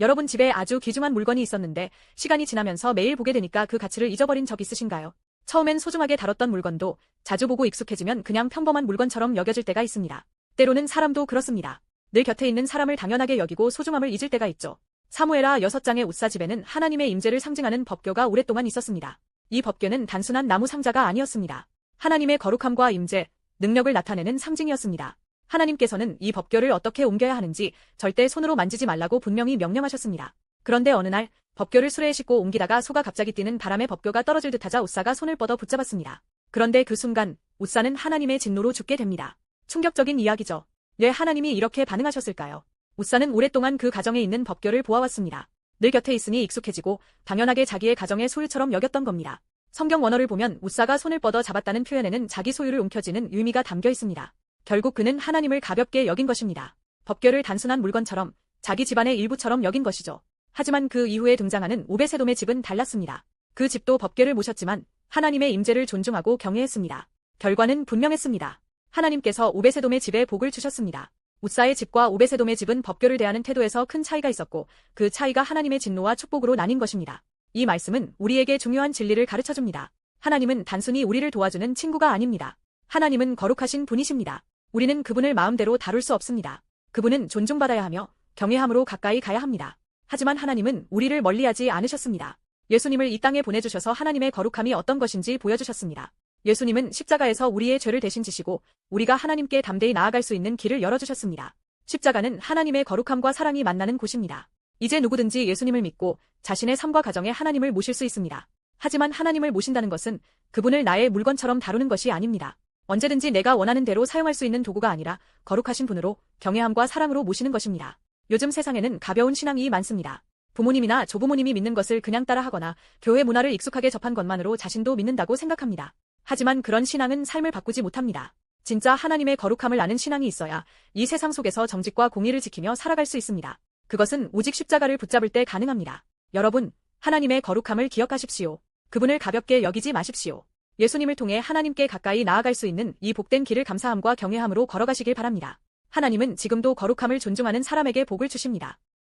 여러분 집에 아주 귀중한 물건이 있었는데 시간이 지나면서 매일 보게 되니까 그 가치를 잊어버린 적 있으신가요? 처음엔 소중하게 다뤘던 물건도 자주 보고 익숙해지면 그냥 평범한 물건처럼 여겨질 때가 있습니다. 때로는 사람도 그렇습니다. 늘 곁에 있는 사람을 당연하게 여기고 소중함을 잊을 때가 있죠. 사무엘하 6장의 옷사집에는 하나님의 임재를 상징하는 법궤가 오랫동안 있었습니다. 이 법궤는 단순한 나무 상자가 아니었습니다. 하나님의 거룩함과 임재, 능력을 나타내는 상징이었습니다. 하나님께서는 이 법궤를 어떻게 옮겨야 하는지 절대 손으로 만지지 말라고 분명히 명령하셨습니다. 그런데 어느 날 법궤를 수레에 싣고 옮기다가 소가 갑자기 뛰는 바람에 법궤가 떨어질 듯하자 웃사가 손을 뻗어 붙잡았습니다. 그런데 그 순간 웃사는 하나님의 진노로 죽게 됩니다. 충격적인 이야기죠. 왜 하나님이 이렇게 반응하셨을까요? 웃사는 오랫동안 그 가정에 있는 법궤를 보아왔습니다. 늘 곁에 있으니 익숙해지고 당연하게 자기의 가정의 소유처럼 여겼던 겁니다. 성경 원어를 보면 웃사가 손을 뻗어 잡았다는 표현에는 자기 소유를 움켜쥐는 의미가 담겨 있습니다. 결국 그는 하나님을 가볍게 여긴 것입니다. 법궤를 단순한 물건처럼 자기 집안의 일부처럼 여긴 것이죠. 하지만 그 이후에 등장하는 오베세돔의 집은 달랐습니다. 그 집도 법궤를 모셨지만 하나님의 임재를 존중하고 경외했습니다. 결과는 분명했습니다. 하나님께서 오베세돔의 집에 복을 주셨습니다. 웃사의 집과 오베세돔의 집은 법궤를 대하는 태도에서 큰 차이가 있었고 그 차이가 하나님의 진노와 축복으로 나뉜 것입니다. 이 말씀은 우리에게 중요한 진리를 가르쳐줍니다. 하나님은 단순히 우리를 도와주는 친구가 아닙니다. 하나님은 거룩하신 분이십니다. 우리는 그분을 마음대로 다룰 수 없습니다. 그분은 존중받아야 하며 경외함으로 가까이 가야 합니다. 하지만 하나님은 우리를 멀리하지 않으셨습니다. 예수님을 이 땅에 보내주셔서 하나님의 거룩함이 어떤 것인지 보여주셨습니다. 예수님은 십자가에서 우리의 죄를 대신 지시고 우리가 하나님께 담대히 나아갈 수 있는 길을 열어주셨습니다. 십자가는 하나님의 거룩함과 사랑이 만나는 곳입니다. 이제 누구든지 예수님을 믿고 자신의 삶과 가정에 하나님을 모실 수 있습니다. 하지만 하나님을 모신다는 것은 그분을 나의 물건처럼 다루는 것이 아닙니다. 언제든지 내가 원하는 대로 사용할 수 있는 도구가 아니라 거룩하신 분으로 경외함과 사랑으로 모시는 것입니다. 요즘 세상에는 가벼운 신앙이 많습니다. 부모님이나 조부모님이 믿는 것을 그냥 따라하거나 교회 문화를 익숙하게 접한 것만으로 자신도 믿는다고 생각합니다. 하지만 그런 신앙은 삶을 바꾸지 못합니다. 진짜 하나님의 거룩함을 아는 신앙이 있어야 이 세상 속에서 정직과 공의를 지키며 살아갈 수 있습니다. 그것은 오직 십자가를 붙잡을 때 가능합니다. 여러분, 하나님의 거룩함을 기억하십시오. 그분을 가볍게 여기지 마십시오. 예수님을 통해 하나님께 가까이 나아갈 수 있는 이 복된 길을 감사함과 경외함으로 걸어가시길 바랍니다. 하나님은 지금도 거룩함을 존중하는 사람에게 복을 주십니다.